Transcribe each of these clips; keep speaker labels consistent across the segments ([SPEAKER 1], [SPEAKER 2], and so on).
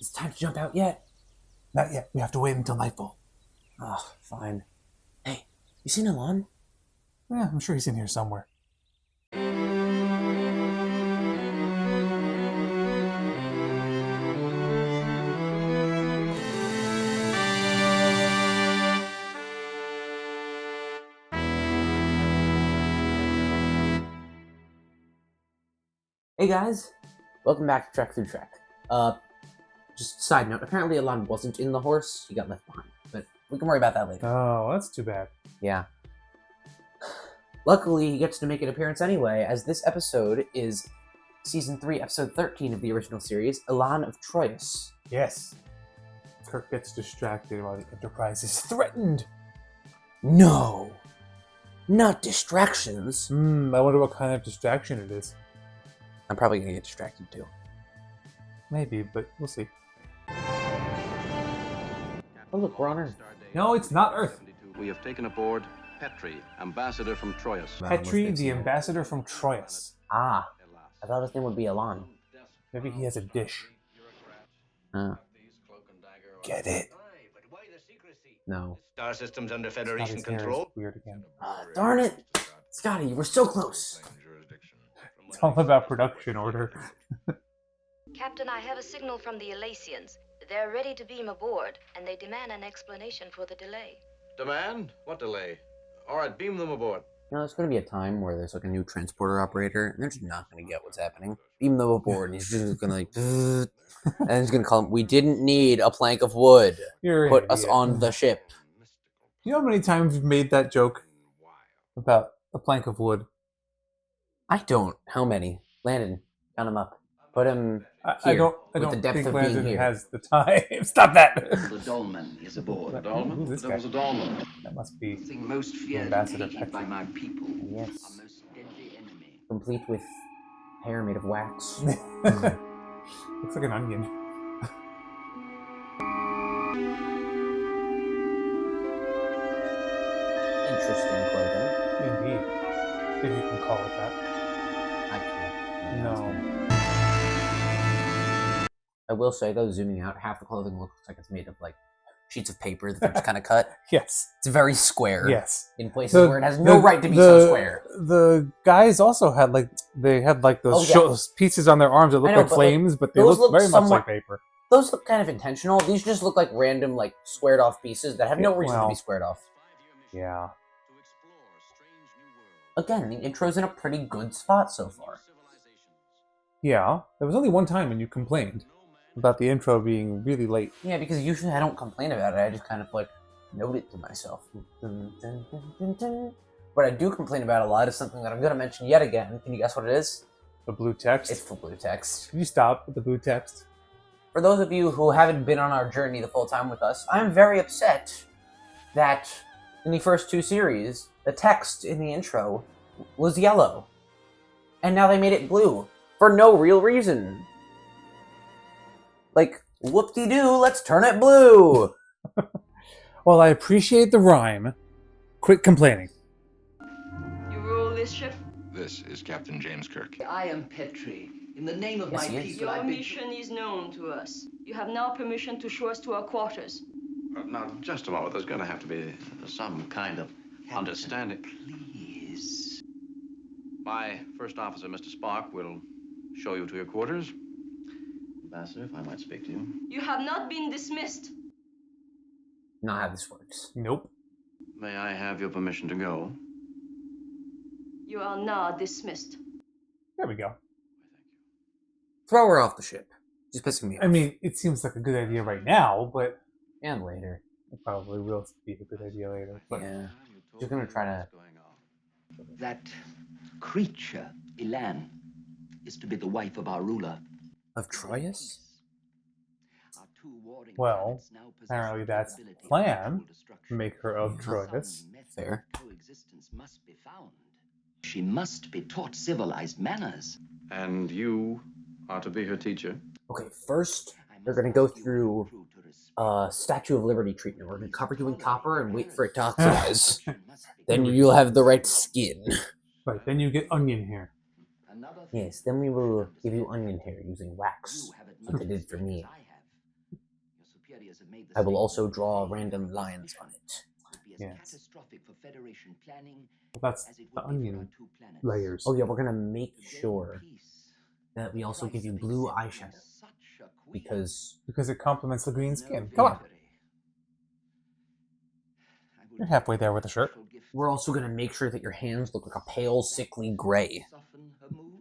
[SPEAKER 1] It's time to jump out yet?
[SPEAKER 2] Not yet. We have to wait until nightfall.
[SPEAKER 1] Oh, fine. Hey, you seen Elaan?
[SPEAKER 2] Yeah, I'm sure he's in here somewhere.
[SPEAKER 1] Hey guys, welcome back to Trek Through Trek. Just side note, apparently Elaan wasn't in the horse, he got left behind. But we can worry about that later.
[SPEAKER 2] Oh, that's too bad.
[SPEAKER 1] Yeah. Luckily, he gets to make an appearance anyway, as this episode is Season 3, Episode 13 of the original series, Elaan of Troyius.
[SPEAKER 2] Yes. Kirk gets distracted while the Enterprise is threatened.
[SPEAKER 1] No! Not distractions!
[SPEAKER 2] I wonder what kind of distraction it is.
[SPEAKER 1] I'm probably gonna get distracted too.
[SPEAKER 2] Maybe, but we'll see.
[SPEAKER 1] Oh look, we're on Earth.
[SPEAKER 2] No, it's not Earth.
[SPEAKER 3] We have taken aboard Petri, ambassador from Troyius.
[SPEAKER 2] Petri, the ambassador from Troyius.
[SPEAKER 1] Ah, I thought his name would be Elaan.
[SPEAKER 2] Maybe he has a dish. Get it?
[SPEAKER 1] No.
[SPEAKER 4] Star systems under
[SPEAKER 2] Not
[SPEAKER 4] Federation
[SPEAKER 2] his hair is
[SPEAKER 4] control.
[SPEAKER 2] weird again.
[SPEAKER 1] Darn it! Scotty, we're so close!
[SPEAKER 2] It's all about production order.
[SPEAKER 5] Captain, I have a signal from the Elacians. They're ready to beam aboard, and they demand an explanation for the delay.
[SPEAKER 3] Demand? What delay? All right, beam them aboard.
[SPEAKER 1] You know, there's going to be a time where there's like a new transporter operator, and they're just not going to get what's happening. Beam them aboard, and he's just going to like, and he's going to call them, we didn't need a plank of wood.
[SPEAKER 2] You're an
[SPEAKER 1] Put us
[SPEAKER 2] idiot.
[SPEAKER 1] on the ship.
[SPEAKER 2] You know how many times we've made that joke about a plank of wood?
[SPEAKER 1] I don't. How many? Landon, count them up. Put him
[SPEAKER 2] I
[SPEAKER 1] here,
[SPEAKER 2] don't
[SPEAKER 1] with the depth
[SPEAKER 2] think
[SPEAKER 1] of being
[SPEAKER 2] Landon
[SPEAKER 1] here.
[SPEAKER 2] has the time. Stop that!
[SPEAKER 4] The dolman is aboard.
[SPEAKER 3] A dolman?
[SPEAKER 2] Who's this
[SPEAKER 3] There
[SPEAKER 2] guy?
[SPEAKER 3] was a dolman.
[SPEAKER 2] That must be
[SPEAKER 4] Thing most feared
[SPEAKER 2] Ambassador
[SPEAKER 4] and hated by
[SPEAKER 2] Petri.
[SPEAKER 4] my people.
[SPEAKER 1] Yes.
[SPEAKER 4] Our most deadly enemy.
[SPEAKER 1] Complete with hair made of wax.
[SPEAKER 2] Looks like an onion.
[SPEAKER 1] Interesting clothing.
[SPEAKER 2] Indeed. If you can call it that.
[SPEAKER 1] I can't.
[SPEAKER 2] No.
[SPEAKER 1] I will say, though, zooming out, half the clothing looks like it's made of, like, sheets of paper that they're just kind of cut.
[SPEAKER 2] Yes.
[SPEAKER 1] It's very square.
[SPEAKER 2] Yes.
[SPEAKER 1] In places where it has no right to be so square.
[SPEAKER 2] The guys also had those those pieces on their arms that look
[SPEAKER 1] I know,
[SPEAKER 2] like
[SPEAKER 1] but,
[SPEAKER 2] flames, but they
[SPEAKER 1] those
[SPEAKER 2] look
[SPEAKER 1] look
[SPEAKER 2] very much
[SPEAKER 1] somewhat-
[SPEAKER 2] like paper.
[SPEAKER 1] Those look kind of intentional. These just look like random, like, squared off pieces that have no reason to
[SPEAKER 2] Well.
[SPEAKER 1] be squared off.
[SPEAKER 2] Yeah.
[SPEAKER 1] Again, the intro's in a pretty good spot so far.
[SPEAKER 2] Yeah. There was only one time when you complained about the intro being really late.
[SPEAKER 1] Yeah, because usually I don't complain about it. I just kind of, like, note it to myself. Dun, dun, dun, dun, dun. What I do complain about a lot is something that I'm going to mention yet again. Can you guess what it is?
[SPEAKER 2] The blue text.
[SPEAKER 1] It's for blue text.
[SPEAKER 2] Can you stop with the blue text?
[SPEAKER 1] For those of you who haven't been on our journey the full time with us, I'm very upset that in the first two series, the text in the intro was yellow. And now they made it blue. For no real reason. Like, whoop-de-doo, let's turn it blue!
[SPEAKER 2] Well, I appreciate the rhyme. Quit complaining.
[SPEAKER 6] You rule this ship?
[SPEAKER 3] This is Captain James Kirk.
[SPEAKER 4] I am Petri. In the name of
[SPEAKER 1] Yes,
[SPEAKER 4] my
[SPEAKER 1] he is.
[SPEAKER 4] people,
[SPEAKER 6] Your
[SPEAKER 4] I bid
[SPEAKER 6] mission is known to us. You have now permission to show us to our quarters.
[SPEAKER 3] Now, just a moment. There's going to have to be some kind of understanding.
[SPEAKER 4] Please.
[SPEAKER 3] My first officer, Mr. Spock, will show you to your quarters. Ambassador, if I might speak to you.
[SPEAKER 6] You have not been dismissed.
[SPEAKER 1] Not how this works.
[SPEAKER 2] Nope.
[SPEAKER 3] May I have your permission to go?
[SPEAKER 6] You are now dismissed.
[SPEAKER 2] There we go.
[SPEAKER 1] Throw her off the ship. She's pissing me off.
[SPEAKER 2] I mean, it seems like a good idea right now, but
[SPEAKER 1] And later.
[SPEAKER 2] it probably will be a good idea later. But
[SPEAKER 1] Yeah. She's gonna try to...
[SPEAKER 4] That creature, Elaan, is to be the wife of our ruler.
[SPEAKER 1] Of Troyius?
[SPEAKER 4] Our two warring
[SPEAKER 2] Well,
[SPEAKER 4] planets now possess
[SPEAKER 2] apparently
[SPEAKER 4] the
[SPEAKER 2] that's the
[SPEAKER 4] capability
[SPEAKER 2] plan.
[SPEAKER 4] total destruction.
[SPEAKER 2] Make her of
[SPEAKER 4] Some
[SPEAKER 2] Troyius.
[SPEAKER 4] method
[SPEAKER 1] Fair.
[SPEAKER 4] of coexistence must be found. She must be taught civilized manners.
[SPEAKER 3] And you are to be her teacher?
[SPEAKER 1] Okay, first, they're gonna go through Statue of Liberty treatment. We're gonna cover you in copper and wait for it to oxidize. Then you'll have the right skin.
[SPEAKER 2] Right, then you get onion hair.
[SPEAKER 1] Yes, then we will give you onion hair using wax, like they did for me.
[SPEAKER 4] carriers have made the
[SPEAKER 1] I will
[SPEAKER 4] same
[SPEAKER 1] also
[SPEAKER 4] move
[SPEAKER 1] draw
[SPEAKER 4] before.
[SPEAKER 1] random lines on it.
[SPEAKER 4] Would be as
[SPEAKER 2] Yes.
[SPEAKER 4] catastrophic for Federation planning
[SPEAKER 2] That's
[SPEAKER 4] as it
[SPEAKER 2] the
[SPEAKER 4] would be for our
[SPEAKER 2] onion
[SPEAKER 4] 2 planets.
[SPEAKER 2] layers.
[SPEAKER 1] Oh yeah, we're gonna make
[SPEAKER 4] To gain
[SPEAKER 1] sure
[SPEAKER 4] peace,
[SPEAKER 1] that we
[SPEAKER 4] the
[SPEAKER 1] also give
[SPEAKER 4] price
[SPEAKER 1] you
[SPEAKER 4] of
[SPEAKER 1] blue
[SPEAKER 4] accepting
[SPEAKER 1] eyeshadow
[SPEAKER 4] such a queen.
[SPEAKER 1] because
[SPEAKER 2] It complements the green
[SPEAKER 4] No
[SPEAKER 2] skin. Come on.
[SPEAKER 4] victory. I will
[SPEAKER 2] You're
[SPEAKER 4] give
[SPEAKER 2] halfway
[SPEAKER 4] her
[SPEAKER 2] there
[SPEAKER 4] a
[SPEAKER 2] with the shirt.
[SPEAKER 4] special gift.
[SPEAKER 1] we're also gonna make sure that your hands look like a pale, sickly gray.
[SPEAKER 4] Soften her mood.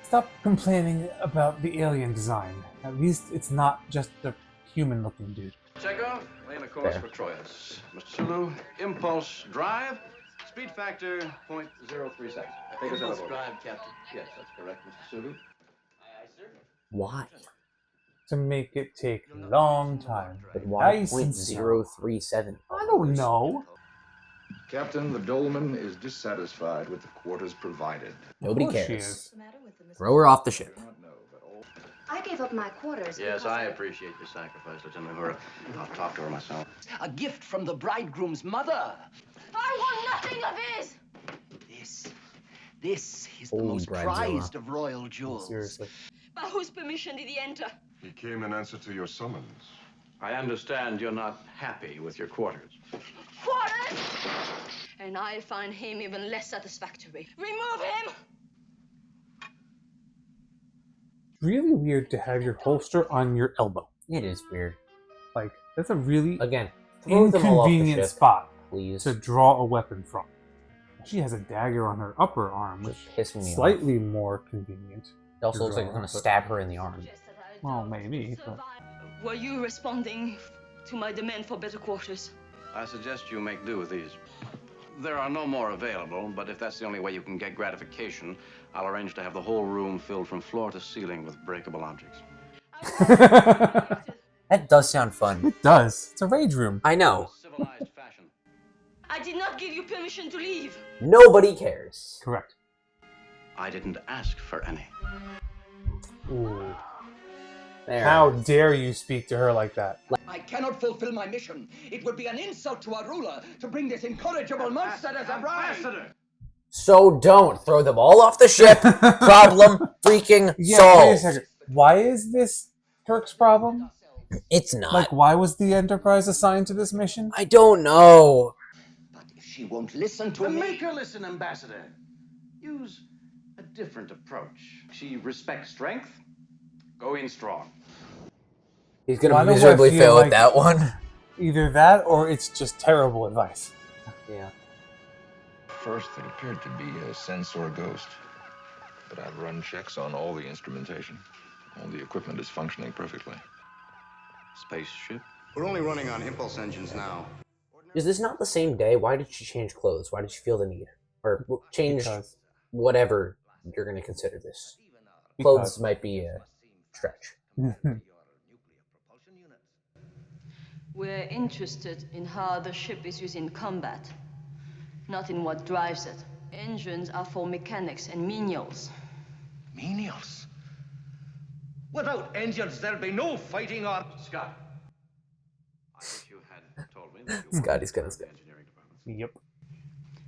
[SPEAKER 2] Stop complaining about the alien design. At least it's not just the human-looking dude.
[SPEAKER 3] Chekhov, laying a course
[SPEAKER 1] Fair.
[SPEAKER 3] for Troyius. Mr. Sulu, impulse drive, speed factor 0.03 seconds. Take us out of order. Drive, Captain. Yes, that's correct, Mr. Sulu. Aye, sir.
[SPEAKER 1] Why?
[SPEAKER 2] To make it take a long time.
[SPEAKER 1] But why
[SPEAKER 2] Nice and slow.
[SPEAKER 1] 0.037?
[SPEAKER 2] I don't know.
[SPEAKER 7] Captain, the dolman is dissatisfied with the quarters provided.
[SPEAKER 1] Nobody
[SPEAKER 2] Of course she
[SPEAKER 1] cares.
[SPEAKER 2] is.
[SPEAKER 5] the matter with them, Mr.
[SPEAKER 1] Throw her off the ship.
[SPEAKER 7] I do not know, but all
[SPEAKER 5] I gave up my quarters.
[SPEAKER 3] Yes,
[SPEAKER 5] because
[SPEAKER 3] I appreciate your sacrifice, Lieutenant Uhura. I'll talk to her myself.
[SPEAKER 4] A gift from the bridegroom's mother.
[SPEAKER 5] I want nothing of his!
[SPEAKER 4] This is the
[SPEAKER 1] Holy
[SPEAKER 4] most
[SPEAKER 1] bridezilla.
[SPEAKER 4] prized of royal jewels.
[SPEAKER 2] Seriously.
[SPEAKER 6] By whose permission did he enter?
[SPEAKER 7] He came in answer to your summons.
[SPEAKER 3] I understand you're not happy with your quarters.
[SPEAKER 6] Quarters! And I find him even less satisfactory. Remove him!
[SPEAKER 2] Really weird to have your holster on your elbow.
[SPEAKER 1] It is weird.
[SPEAKER 2] Like, that's a really
[SPEAKER 1] Again, throw them all off the
[SPEAKER 2] inconvenient
[SPEAKER 1] ship,
[SPEAKER 2] spot
[SPEAKER 1] please.
[SPEAKER 2] to draw a weapon from. She has a dagger on her upper arm, which
[SPEAKER 1] Just pissing me
[SPEAKER 2] is
[SPEAKER 1] off.
[SPEAKER 2] slightly more convenient.
[SPEAKER 1] It also looks like you're gonna stab her in the arm.
[SPEAKER 2] Well, maybe, but
[SPEAKER 6] Were you responding to my demand for better quarters?
[SPEAKER 3] I suggest you make do with these. There are no more available, but if that's the only way you can get gratification, I'll arrange to have the whole room filled from floor to ceiling with breakable objects.
[SPEAKER 1] That does sound fun.
[SPEAKER 2] it does. It's a rage room.
[SPEAKER 1] I
[SPEAKER 3] In
[SPEAKER 1] know.
[SPEAKER 3] a civilized fashion.
[SPEAKER 6] I did not give you permission to leave.
[SPEAKER 1] Nobody cares.
[SPEAKER 2] Correct.
[SPEAKER 3] I didn't ask for any.
[SPEAKER 2] Ooh.
[SPEAKER 1] There.
[SPEAKER 2] How dare you speak to her like that?
[SPEAKER 4] I cannot fulfill my mission. It would be an insult to our ruler to bring this incorrigible monster as a bride.
[SPEAKER 1] So don't throw them all off the ship. Problem freaking
[SPEAKER 2] Yeah,
[SPEAKER 1] solved.
[SPEAKER 2] wait a second. Why is this Turk's problem?
[SPEAKER 1] It's not.
[SPEAKER 2] Like, why was the Enterprise assigned to this mission?
[SPEAKER 1] I don't know.
[SPEAKER 4] But if she won't listen to
[SPEAKER 3] Then
[SPEAKER 4] me...
[SPEAKER 3] make her listen, Ambassador. Use a different approach. She respects strength. Go in strong.
[SPEAKER 1] He's gonna
[SPEAKER 2] Why do I
[SPEAKER 1] miserably
[SPEAKER 2] feel
[SPEAKER 1] fail
[SPEAKER 2] like-
[SPEAKER 1] at that one.
[SPEAKER 2] Either that, or it's just terrible advice.
[SPEAKER 1] Yeah.
[SPEAKER 7] First, it appeared to be a sensor ghost. But I've run checks on all the instrumentation. All the equipment is functioning perfectly.
[SPEAKER 3] Spaceship.
[SPEAKER 8] We're only running on impulse engines now.
[SPEAKER 1] Is this not the same day? Why did she change clothes? Why did she feel the need? Or change
[SPEAKER 2] Because-
[SPEAKER 1] whatever you're going to consider this?
[SPEAKER 2] Because-
[SPEAKER 1] Clothes might be a stretch.
[SPEAKER 6] We're interested in how the ship is used in combat, not in what drives it. Engines are for mechanics and menials.
[SPEAKER 8] Menials? Without engines, there'll be no fighting on.
[SPEAKER 3] Scott. I wish you had told me that you
[SPEAKER 1] Scott, he's got his
[SPEAKER 3] the
[SPEAKER 1] guy.
[SPEAKER 3] engineering department.
[SPEAKER 2] Yep.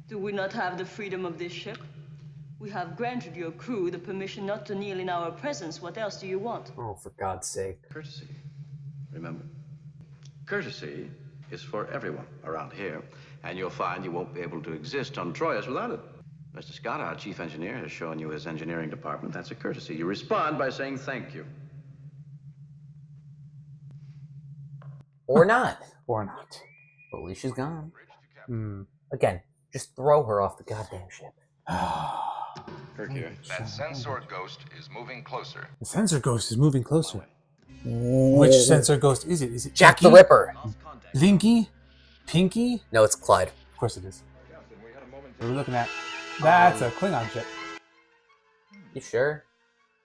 [SPEAKER 6] Do we not have the freedom of this ship? We have granted your crew the permission not to kneel in our presence. What else do you want?
[SPEAKER 1] Oh, for God's sake.
[SPEAKER 3] Courtesy. Remember? Courtesy is for everyone around here, and you'll find you won't be able to exist on Troyius without it. Mr. Scott, our chief engineer, has shown you his engineering department. That's a courtesy. You respond by saying thank you.
[SPEAKER 1] Or not.
[SPEAKER 2] Or not.
[SPEAKER 1] But at least she's gone.
[SPEAKER 2] Hmm.
[SPEAKER 1] Again, just throw her off the goddamn ship.
[SPEAKER 3] Kirk here.
[SPEAKER 7] That sensor ghost is moving closer.
[SPEAKER 2] The sensor ghost is moving closer. Which sensor ghost is it? Is it
[SPEAKER 1] Jack the
[SPEAKER 2] Jackie?
[SPEAKER 1] Ripper.
[SPEAKER 2] Blinky? Pinky?
[SPEAKER 1] No, it's Clyde.
[SPEAKER 2] Of course it is. What are we looking at? That's a Klingon ship.
[SPEAKER 1] You sure?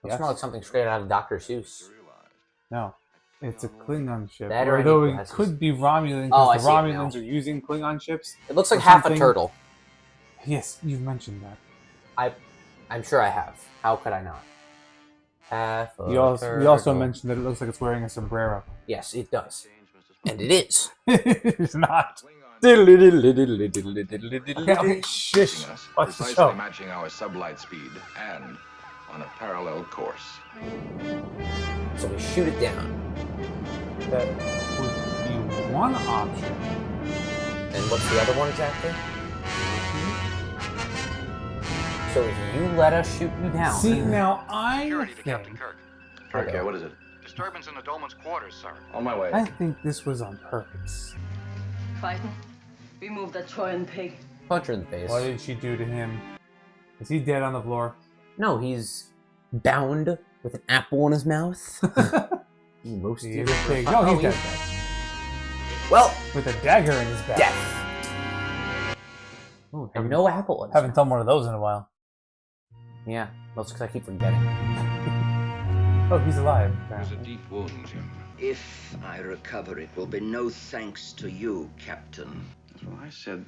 [SPEAKER 1] It
[SPEAKER 2] Yes.
[SPEAKER 1] smells like something straight out of Dr. Seuss.
[SPEAKER 2] No. It's a Klingon ship.
[SPEAKER 1] That or I need
[SPEAKER 2] Although it
[SPEAKER 1] glasses.
[SPEAKER 2] could be Romulan
[SPEAKER 1] Oh, I
[SPEAKER 2] because
[SPEAKER 1] see
[SPEAKER 2] the
[SPEAKER 1] it now.
[SPEAKER 2] Romulans are using Klingon ships.
[SPEAKER 1] It looks like
[SPEAKER 2] Or
[SPEAKER 1] half a
[SPEAKER 2] something.
[SPEAKER 1] turtle.
[SPEAKER 2] Yes, you've mentioned that.
[SPEAKER 1] I'm sure I have. How could I not? Half a
[SPEAKER 2] We also
[SPEAKER 1] turtle.
[SPEAKER 2] mentioned that it looks like it's wearing a sombrero.
[SPEAKER 1] Yes, it does. And it is.
[SPEAKER 2] It's not.
[SPEAKER 7] Approaching
[SPEAKER 2] Shush.
[SPEAKER 7] us,
[SPEAKER 2] Watch the
[SPEAKER 7] precisely
[SPEAKER 2] show.
[SPEAKER 7] matching our sublight speed and on a parallel course.
[SPEAKER 1] So we shoot it down.
[SPEAKER 2] That would be one option.
[SPEAKER 1] And what's the other one exactly? So if you let us shoot you down...
[SPEAKER 2] See, now I
[SPEAKER 9] Security to Captain
[SPEAKER 2] think...
[SPEAKER 9] Kirk.
[SPEAKER 3] Kirk, yeah, what is it?
[SPEAKER 9] Disturbance in the Dolman's quarters, sir.
[SPEAKER 3] On my way.
[SPEAKER 2] I think this was on purpose.
[SPEAKER 6] Fighting? Remove that Troyan pig.
[SPEAKER 1] Punch her in the face.
[SPEAKER 2] What did she do to him? Is he dead on the floor?
[SPEAKER 1] No, he's bound with an apple in his mouth. He roasted
[SPEAKER 2] He is a pig. No, he's dead.
[SPEAKER 1] Well,
[SPEAKER 2] With a dagger in his back.
[SPEAKER 1] death.
[SPEAKER 2] Ooh,
[SPEAKER 1] And no apple in his
[SPEAKER 2] haven't
[SPEAKER 1] mouth.
[SPEAKER 2] done one of those in a while.
[SPEAKER 1] Yeah, that's because I keep forgetting.
[SPEAKER 2] Oh, he's alive.
[SPEAKER 7] It was a deep wound, Jim.
[SPEAKER 4] If I recover, it will be no thanks to you, Captain.
[SPEAKER 3] That's what I said.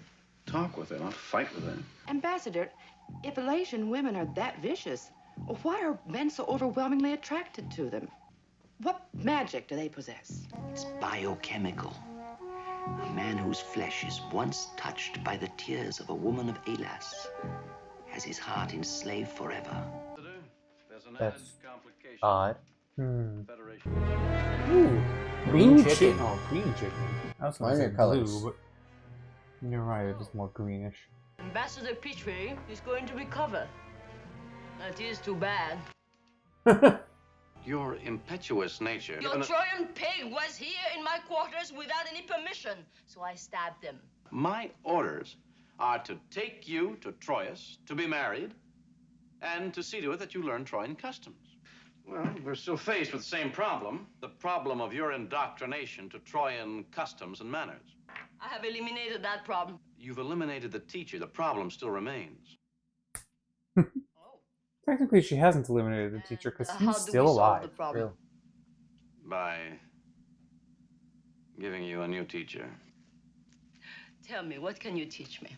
[SPEAKER 3] Talk with her, not fight with her.
[SPEAKER 10] Ambassador, if Elasian women are that vicious, why are men so overwhelmingly attracted to them? What magic do they possess?
[SPEAKER 4] It's biochemical. A man whose flesh is once touched by the tears of a woman of Elas has his heart enslaved forever.
[SPEAKER 3] There's an
[SPEAKER 1] That's
[SPEAKER 3] added complication.
[SPEAKER 1] odd.
[SPEAKER 3] Federation.
[SPEAKER 2] Ooh,
[SPEAKER 1] Green
[SPEAKER 2] blue
[SPEAKER 1] chicken.
[SPEAKER 2] Oh, green chicken. I was
[SPEAKER 1] Mine
[SPEAKER 2] going to
[SPEAKER 1] are
[SPEAKER 2] say
[SPEAKER 1] colors.
[SPEAKER 2] blue, but you're right, it is more greenish.
[SPEAKER 6] Ambassador Petrie is going to recover. That is too bad.
[SPEAKER 3] Your impetuous nature.
[SPEAKER 6] Your Trojan pig was here in my quarters without any permission, so I stabbed him.
[SPEAKER 3] My orders are to take you to Troyes, to be married, and to see to it that you learn Trojan customs. Well, we're still faced with the same problem, the problem of your indoctrination to Trojan customs and manners.
[SPEAKER 6] I have eliminated that problem.
[SPEAKER 3] You've eliminated the teacher, the problem still remains.
[SPEAKER 2] Technically, she hasn't eliminated the teacher because
[SPEAKER 6] How
[SPEAKER 2] he's
[SPEAKER 6] do
[SPEAKER 2] still
[SPEAKER 6] we solve
[SPEAKER 2] alive.
[SPEAKER 6] the problem?
[SPEAKER 3] By giving you a new teacher.
[SPEAKER 6] Tell me, what can you teach me?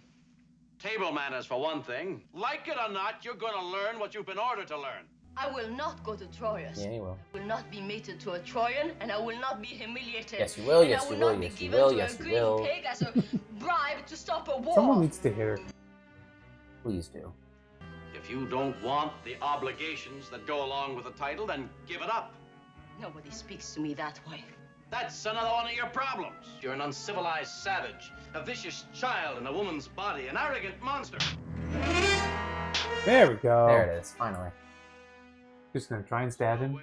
[SPEAKER 3] Table manners, for one thing. Like it or not, you're going to learn what you've been ordered to learn.
[SPEAKER 6] I will not go to Troyes.
[SPEAKER 1] Yeah, you will.
[SPEAKER 6] I will not be mated to a Trojan, and I will not be humiliated.
[SPEAKER 1] Yes, you will,
[SPEAKER 6] And
[SPEAKER 1] yes,
[SPEAKER 6] I will
[SPEAKER 1] you
[SPEAKER 6] not
[SPEAKER 1] will,
[SPEAKER 6] be
[SPEAKER 1] yes, you
[SPEAKER 6] given
[SPEAKER 1] will,
[SPEAKER 6] to
[SPEAKER 1] yes,
[SPEAKER 6] a
[SPEAKER 1] you
[SPEAKER 6] green
[SPEAKER 1] will.
[SPEAKER 6] pig as a bribe to stop a war.
[SPEAKER 2] Someone needs to hit her.
[SPEAKER 1] Please do.
[SPEAKER 3] If you don't want the obligations that go along with the title, then give it up.
[SPEAKER 6] Nobody speaks to me that way.
[SPEAKER 3] That's another one of your problems. You're an uncivilized savage, a vicious child in a woman's body, an arrogant monster.
[SPEAKER 2] There we go.
[SPEAKER 1] There it is, finally.
[SPEAKER 2] Just gonna try and stab him.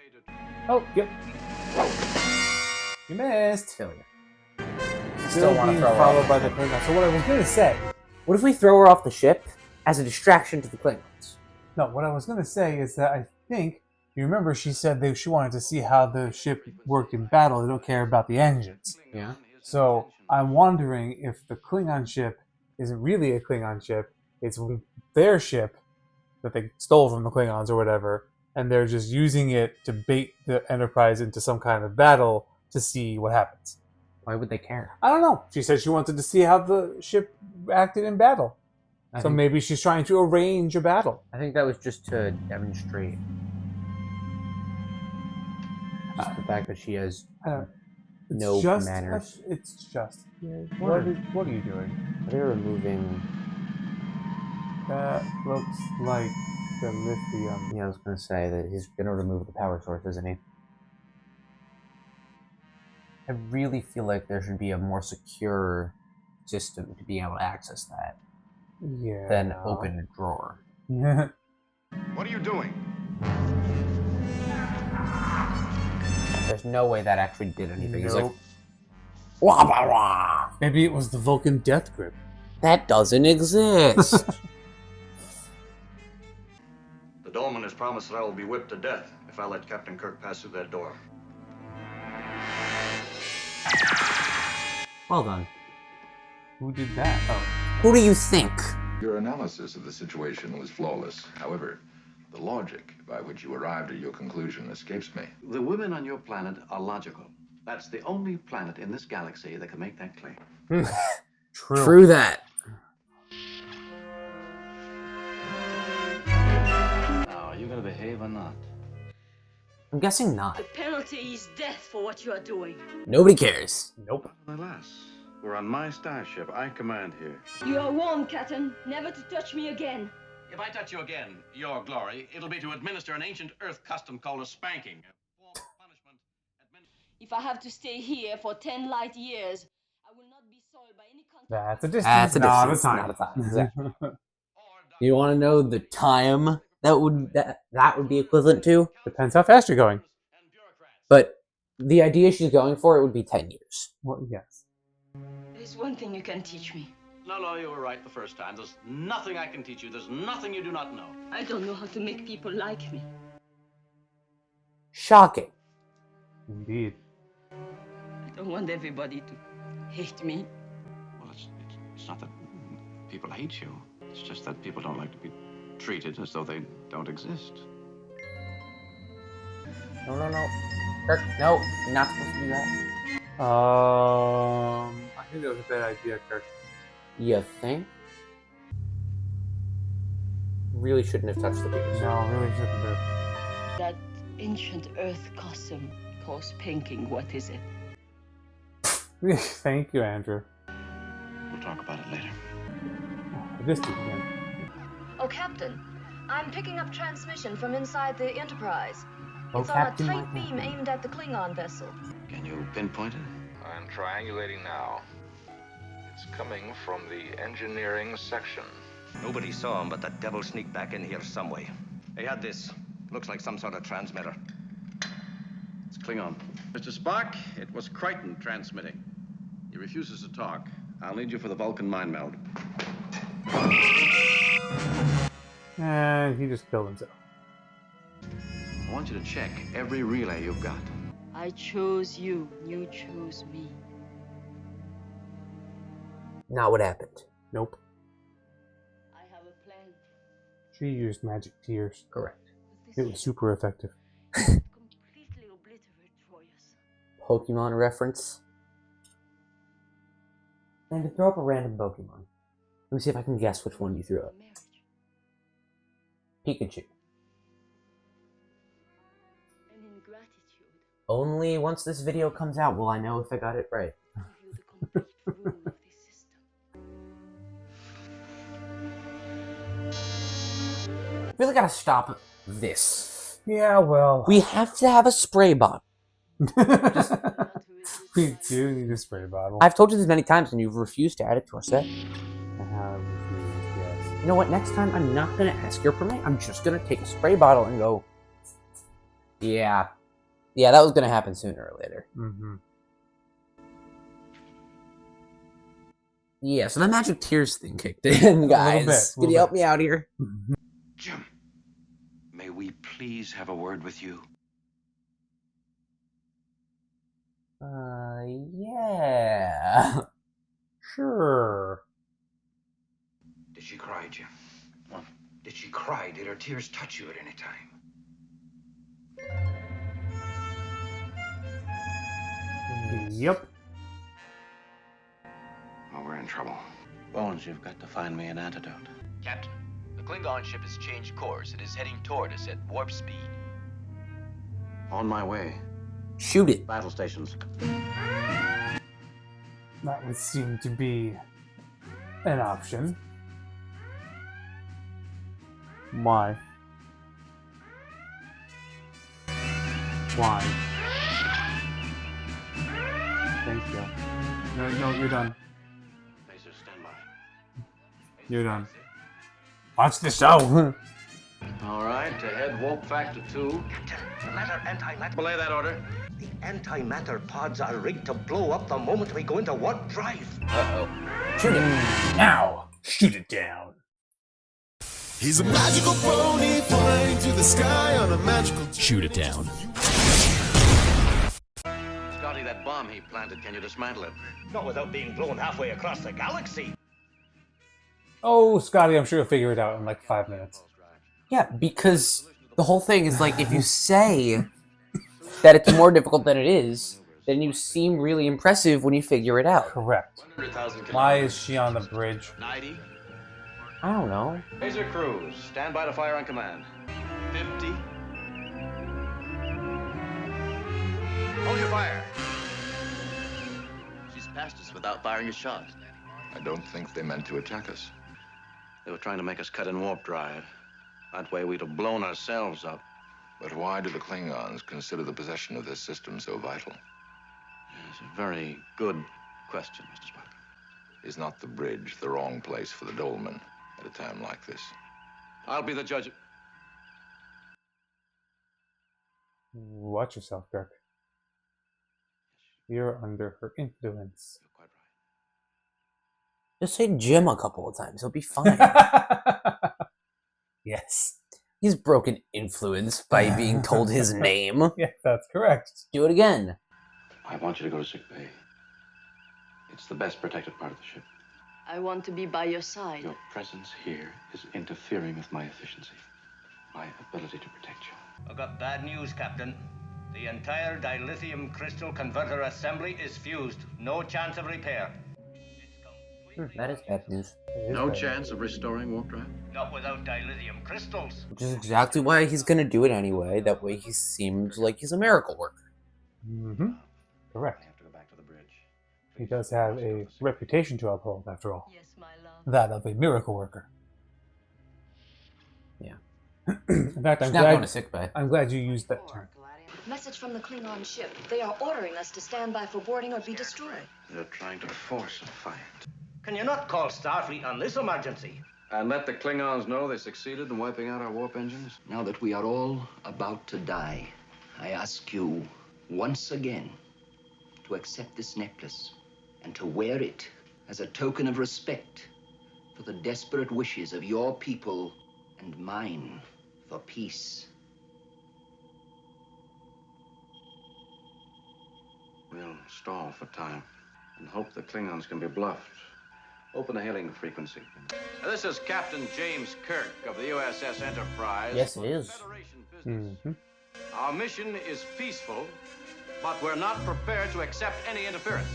[SPEAKER 2] Oh, yep. You missed.
[SPEAKER 1] Failure.
[SPEAKER 2] Still
[SPEAKER 1] wanna
[SPEAKER 2] being
[SPEAKER 1] throw her
[SPEAKER 2] followed
[SPEAKER 1] off
[SPEAKER 2] by
[SPEAKER 1] the
[SPEAKER 2] the Klingons. So what I was gonna say.
[SPEAKER 1] What if we throw her off the ship as a distraction to the Klingons?
[SPEAKER 2] No, what I was gonna say is that I think you remember she said that she wanted to see how the ship worked in battle. They don't care about the engines.
[SPEAKER 1] Yeah.
[SPEAKER 2] So I'm wondering if the Klingon ship isn't really a Klingon ship. It's their ship that they stole from the Klingons or whatever, and they're just using it to bait the Enterprise into some kind of battle to see what happens.
[SPEAKER 1] Why would they care?
[SPEAKER 2] I don't know. She said she wanted to see how the ship acted in battle.
[SPEAKER 1] I
[SPEAKER 2] So
[SPEAKER 1] think-
[SPEAKER 2] maybe she's trying to arrange a battle.
[SPEAKER 1] I think that was just to demonstrate just the fact that she has
[SPEAKER 2] It's
[SPEAKER 1] no
[SPEAKER 2] just,
[SPEAKER 1] manners.
[SPEAKER 2] It's just. What are you doing?
[SPEAKER 1] They're removing.
[SPEAKER 2] That looks like the lithium.
[SPEAKER 1] Yeah, I was gonna say that he's gonna remove the power source, isn't he? I really feel like there should be a more secure system to be able to access that
[SPEAKER 2] Yeah.
[SPEAKER 1] than open a drawer.
[SPEAKER 2] Yeah.
[SPEAKER 9] What are you doing?
[SPEAKER 1] There's no way that actually did anything. He's
[SPEAKER 2] Nope.
[SPEAKER 1] like, wah, wah, wah.
[SPEAKER 2] Maybe it was the Vulcan death grip.
[SPEAKER 1] That doesn't exist.
[SPEAKER 3] The Dolman has promised that I will be whipped to death if I let Captain Kirk pass through that door.
[SPEAKER 1] Well done.
[SPEAKER 2] Who did that? Oh.
[SPEAKER 1] Who do you think?
[SPEAKER 7] Your analysis of the situation was flawless. However, the logic by which you arrived at your conclusion escapes me.
[SPEAKER 3] The women on your planet are logical. That's the only planet in this galaxy that can make that claim.
[SPEAKER 1] True that.
[SPEAKER 3] Now, are you going to behave or not?
[SPEAKER 1] I'm guessing not.
[SPEAKER 6] The penalty is death for what you are doing.
[SPEAKER 1] Nobody cares.
[SPEAKER 2] Nope.
[SPEAKER 3] Alas, we're on my starship. I command here.
[SPEAKER 6] You are warned, Captain, never to touch me again.
[SPEAKER 3] If I touch you again, your glory, it'll be to administer an ancient Earth custom called a spanking. A form of punishment.
[SPEAKER 6] If If I have to stay here for 10 light years, I will not be soiled by any contact.
[SPEAKER 2] That's a distance,
[SPEAKER 1] That's a
[SPEAKER 2] not
[SPEAKER 1] distance,
[SPEAKER 2] a time.
[SPEAKER 1] not a time. Exactly. You want to know the time that would be equivalent to?
[SPEAKER 2] Depends how fast you're going.
[SPEAKER 1] But the idea she's going for, it would be 10 years.
[SPEAKER 2] Well, yes.
[SPEAKER 6] There's one thing you can teach me.
[SPEAKER 3] No, you were right the first time. There's nothing I can teach you. There's nothing you do not know.
[SPEAKER 6] I don't know how to make people like me.
[SPEAKER 1] Shocking.
[SPEAKER 2] Indeed.
[SPEAKER 6] I don't want everybody to hate me.
[SPEAKER 3] Well, it's not that people hate you. It's just that people don't like to be treated as though they don't exist.
[SPEAKER 1] No. Kirk, no. You're not supposed to do that.
[SPEAKER 2] I think that was a bad idea, Kirk.
[SPEAKER 1] You think? Really shouldn't have touched the beers.
[SPEAKER 2] No, really shouldn't have.
[SPEAKER 6] That ancient earth custom calls pinking. What is it?
[SPEAKER 2] Thank you, Andrew.
[SPEAKER 3] We'll talk about it later.
[SPEAKER 2] This again.
[SPEAKER 5] Oh, Captain, I'm picking up transmission from inside the Enterprise.
[SPEAKER 1] Oh,
[SPEAKER 5] It's on
[SPEAKER 1] Captain,
[SPEAKER 5] a tight
[SPEAKER 1] my
[SPEAKER 5] beam aimed at the Klingon vessel.
[SPEAKER 3] Can you pinpoint it?
[SPEAKER 7] I'm triangulating now. It's coming from the engineering section.
[SPEAKER 8] Nobody saw him, but that devil sneaked back in here some way. He had this. Looks like some sort of transmitter.
[SPEAKER 3] It's Klingon. Mr. Spock, it was Crichton transmitting. He refuses to talk. I'll need you for the Vulcan mind meld.
[SPEAKER 2] And he just killed himself.
[SPEAKER 3] I want you to check every relay you've got.
[SPEAKER 6] I chose you. You chose me.
[SPEAKER 1] Not what happened.
[SPEAKER 2] Nope.
[SPEAKER 6] I have a plan.
[SPEAKER 2] She used magic tears.
[SPEAKER 1] Correct.
[SPEAKER 2] It was super effective.
[SPEAKER 6] Completely obliterate Troyius.
[SPEAKER 1] Pokemon reference. And to throw up a random Pokemon. Let me see if I can guess which one you threw up. Pikachu.
[SPEAKER 6] And in gratitude,
[SPEAKER 1] Only once this video comes out will I know if I got it right.
[SPEAKER 6] give you the complete rule of this system.
[SPEAKER 1] Really gotta stop this.
[SPEAKER 2] Yeah, well.
[SPEAKER 1] We have to have a spray bottle.
[SPEAKER 2] We do need a spray bottle.
[SPEAKER 1] I've told you this many times and you've refused to add it to our set.
[SPEAKER 2] I have refused, yes.
[SPEAKER 1] You know what? Next time I'm not gonna ask your permission. I'm just gonna take a spray bottle and go. Yeah, that was gonna happen sooner or later.
[SPEAKER 2] Mm-hmm.
[SPEAKER 1] Yeah, so the magic tears thing kicked in, guys. Can you help me out here?
[SPEAKER 3] Jim, may we please have a word with you?
[SPEAKER 1] Yeah.
[SPEAKER 2] Sure.
[SPEAKER 3] Did she cry, Jim? What? Did she cry? Did her tears touch you at any time?
[SPEAKER 2] Yep.
[SPEAKER 3] Well, we're in trouble. Bones, you've got to find me an antidote.
[SPEAKER 11] Captain, the Klingon ship has changed course. It is heading toward us at warp speed.
[SPEAKER 3] On my way.
[SPEAKER 1] Shoot it.
[SPEAKER 3] Battle stations.
[SPEAKER 2] That would seem to be an option. Why? Why? Thank you. No, you're done.
[SPEAKER 3] Lasers, stand by.
[SPEAKER 2] You're done. Watch the show!
[SPEAKER 3] All right, to head warp factor 2.
[SPEAKER 8] Captain, the matter antimatter.
[SPEAKER 3] Belay that order.
[SPEAKER 8] The antimatter pods are rigged to blow up the moment we go into warp drive.
[SPEAKER 1] Uh-oh.
[SPEAKER 2] Shoot it! Now! Shoot it down!
[SPEAKER 12] He's a magical pony flying through the sky on a magical... Shoot it down.
[SPEAKER 3] Scotty, that bomb he planted, can you dismantle it?
[SPEAKER 8] Not without being blown halfway across the galaxy.
[SPEAKER 2] Oh, Scotty, I'm sure you'll figure it out in like 5 minutes.
[SPEAKER 1] Yeah, because the whole thing is like, if you say that it's more difficult than it is, then you seem really impressive when you figure it out.
[SPEAKER 2] Correct. Why is she on the bridge?
[SPEAKER 3] 90.
[SPEAKER 1] I don't know.
[SPEAKER 3] Laser crews, stand by to fire on command. 50. Hold your fire.
[SPEAKER 11] She's passed us without firing a shot.
[SPEAKER 7] I don't think they meant to attack us.
[SPEAKER 3] They were trying to make us cut in warp drive. That way we'd have blown ourselves up.
[SPEAKER 7] But why do the Klingons consider the possession of this system so vital?
[SPEAKER 3] It's a very good question, Mr. Spock.
[SPEAKER 7] Is not the bridge the wrong place for the Dolman at a time like this?
[SPEAKER 3] I'll be the judge.
[SPEAKER 2] Watch yourself, Kirk. You're under her influence.
[SPEAKER 3] You're quite right.
[SPEAKER 1] Just say Jim a couple of times. He'll be fine. Yes. He's broken influence by being told his name.
[SPEAKER 2] Yeah, that's correct.
[SPEAKER 1] Do it again.
[SPEAKER 3] I want you to go to sick bay. It's the best protected part of the ship.
[SPEAKER 6] I want to be by your side.
[SPEAKER 3] Your presence here is interfering with my efficiency, my ability to protect you.
[SPEAKER 8] I've got bad news, Captain. The entire dilithium crystal converter assembly is fused. No chance of repair.
[SPEAKER 1] That is bad news.
[SPEAKER 3] No chance of restoring warp drive?
[SPEAKER 8] Not without dilithium crystals.
[SPEAKER 1] Which is exactly why he's gonna do it anyway. That way he seems like he's a miracle worker.
[SPEAKER 2] Mm-hmm. Correct.
[SPEAKER 3] I have to go back to the bridge.
[SPEAKER 2] He does have a reputation to uphold, after all.
[SPEAKER 6] Yes, my love.
[SPEAKER 2] That of a miracle worker.
[SPEAKER 1] Yeah.
[SPEAKER 2] In fact,
[SPEAKER 1] She's not going to sick bay.
[SPEAKER 2] I'm glad you used that term.
[SPEAKER 5] Message from the Klingon ship. They are ordering us to stand by for boarding or be destroyed.
[SPEAKER 3] They're trying to force a fight.
[SPEAKER 8] Can you not call Starfleet on this emergency?
[SPEAKER 3] And let the Klingons know they succeeded in wiping out our warp engines?
[SPEAKER 4] Now that we are all about to die, I ask you once again to accept this necklace and to wear it as a token of respect for the desperate wishes of your people and mine for peace.
[SPEAKER 3] We'll stall for time and hope the Klingons can be bluffed. Open the hailing frequency. This is Captain James Kirk of the USS Enterprise.
[SPEAKER 1] Yes, it is.
[SPEAKER 3] Federation business.
[SPEAKER 2] Mm-hmm.
[SPEAKER 3] Our mission is peaceful, but we're not prepared to accept any interference.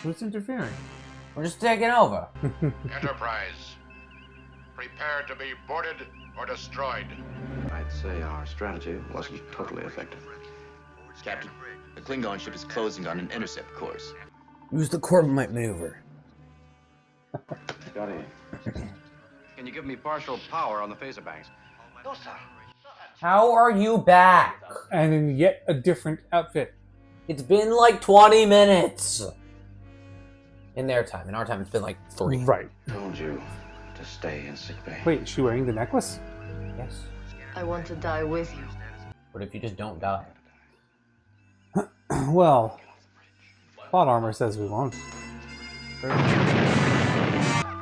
[SPEAKER 2] Who's interfering?
[SPEAKER 1] We're just taking over.
[SPEAKER 9] Enterprise, prepare to be boarded or destroyed.
[SPEAKER 3] I'd say our strategy wasn't totally effective.
[SPEAKER 11] Captain, the Klingon ship is closing on an intercept course.
[SPEAKER 1] Use the Corbomite maneuver.
[SPEAKER 3] Scotty, can you give me partial power on the phaser banks?
[SPEAKER 8] No, sir.
[SPEAKER 1] How are you back?
[SPEAKER 2] And in yet a different outfit.
[SPEAKER 1] It's been like 20 minutes. In their time. In our time, it's been like 3.
[SPEAKER 2] Right.
[SPEAKER 3] Told you to stay in sickbay.
[SPEAKER 2] Wait, is she wearing the necklace?
[SPEAKER 1] Yes.
[SPEAKER 6] I want to die with you.
[SPEAKER 1] What if you just don't die?
[SPEAKER 2] Well, plot armor says we won't.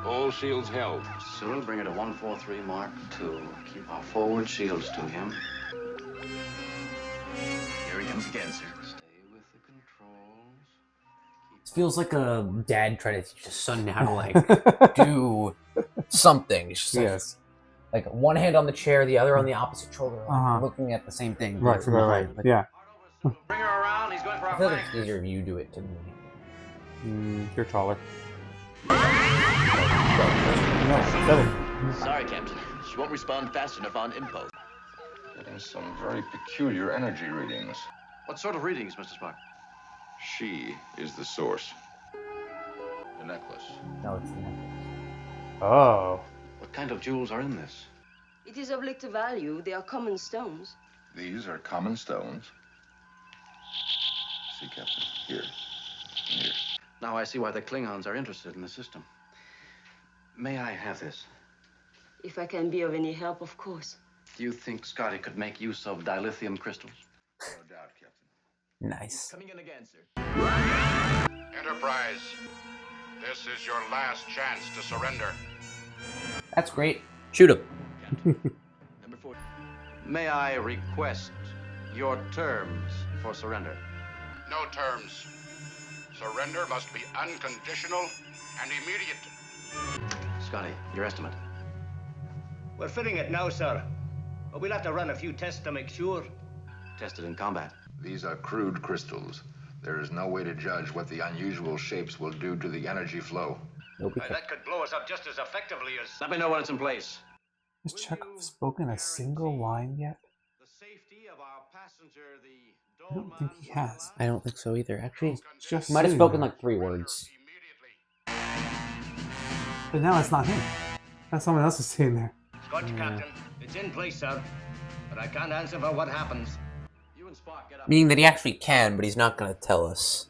[SPEAKER 7] All shields held.
[SPEAKER 3] Cyril, bring it to 143 Mark II. Keep our forward shields to him.
[SPEAKER 11] Here he comes again, sir.
[SPEAKER 3] Stay with the controls.
[SPEAKER 1] It feels like a dad trying to teach his son how to like do something. It's just like,
[SPEAKER 2] Yes.
[SPEAKER 1] like one hand on the chair, the other on the opposite shoulder, like,
[SPEAKER 2] Uh-huh.
[SPEAKER 1] looking at the same thing.
[SPEAKER 2] Right,
[SPEAKER 1] like, from
[SPEAKER 2] right,
[SPEAKER 1] behind.
[SPEAKER 2] right.
[SPEAKER 1] Like,
[SPEAKER 2] Yeah.
[SPEAKER 8] Bring her around. He's going for
[SPEAKER 1] I
[SPEAKER 8] our
[SPEAKER 1] feel like
[SPEAKER 8] flank.
[SPEAKER 1] it's easier if you do it to me.
[SPEAKER 2] You're taller. No,
[SPEAKER 11] Sorry, Captain. She won't respond fast enough on impulse.
[SPEAKER 7] Getting some very peculiar energy readings.
[SPEAKER 3] What sort of readings, Mr. Spock?
[SPEAKER 7] She is the source. The necklace.
[SPEAKER 1] No, it's not.
[SPEAKER 2] Oh.
[SPEAKER 3] What kind of jewels are in this?
[SPEAKER 6] It is of little value. They are common stones.
[SPEAKER 7] These are common stones. See, Captain. Here. And here.
[SPEAKER 3] Now I see why the Klingons are interested in the system. May I have this?
[SPEAKER 6] If I can be of any help, of course.
[SPEAKER 3] Do you think Scotty could make use of dilithium crystals?
[SPEAKER 7] No doubt, Captain.
[SPEAKER 1] Nice.
[SPEAKER 11] Coming in again, sir.
[SPEAKER 9] Enterprise, this is your last chance to surrender.
[SPEAKER 1] That's great. Shoot him.
[SPEAKER 11] Number 4.
[SPEAKER 3] May I request your terms for surrender?
[SPEAKER 9] No terms. Surrender must be unconditional and immediate.
[SPEAKER 3] Scotty, your estimate.
[SPEAKER 8] We're fitting it now, sir. But we'll have to run a few tests to make sure.
[SPEAKER 3] Tested in combat.
[SPEAKER 7] These are crude crystals. There is no way to judge what the unusual shapes will do to the energy flow.
[SPEAKER 1] Nope.
[SPEAKER 8] That could blow us up just as effectively as...
[SPEAKER 3] Let me know when it's in place.
[SPEAKER 2] Has Chekhov spoken a single line yet?
[SPEAKER 8] The safety of our passenger, the
[SPEAKER 2] I don't think he has.
[SPEAKER 1] I don't think so either. Actually,
[SPEAKER 2] It's just
[SPEAKER 1] he might have
[SPEAKER 2] sitting
[SPEAKER 1] spoken
[SPEAKER 2] there.
[SPEAKER 1] like 3 words.
[SPEAKER 2] But now it's not him. Now someone else is sitting there.
[SPEAKER 8] Scotch Captain, it's in place, sir. But I can't answer for what happens.
[SPEAKER 3] and Spark, get up.
[SPEAKER 1] Meaning that he actually can, but he's not going to tell us.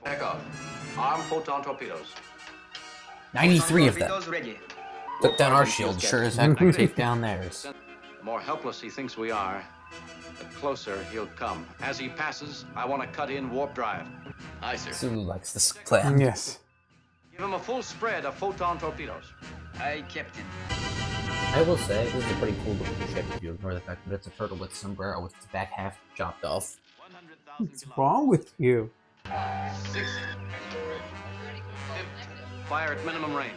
[SPEAKER 3] Echo, arm photon torpedoes.
[SPEAKER 1] 93 of them.
[SPEAKER 4] Ready.
[SPEAKER 1] Took down our shield, sure as heck can take down theirs.
[SPEAKER 3] The more helpless he thinks we are, the closer he'll come. As he passes, I want to cut in warp drive.
[SPEAKER 11] Aye, sir.
[SPEAKER 1] Sulu likes this plan.
[SPEAKER 2] Yes.
[SPEAKER 3] Give him a full spread of photon torpedoes.
[SPEAKER 4] Aye, Captain.
[SPEAKER 1] I will say, this is a pretty cool looking ship if you ignore the fact that it's a turtle with sombrero with its back half chopped off.
[SPEAKER 2] What's wrong with you?
[SPEAKER 3] 60. Fire at minimum range.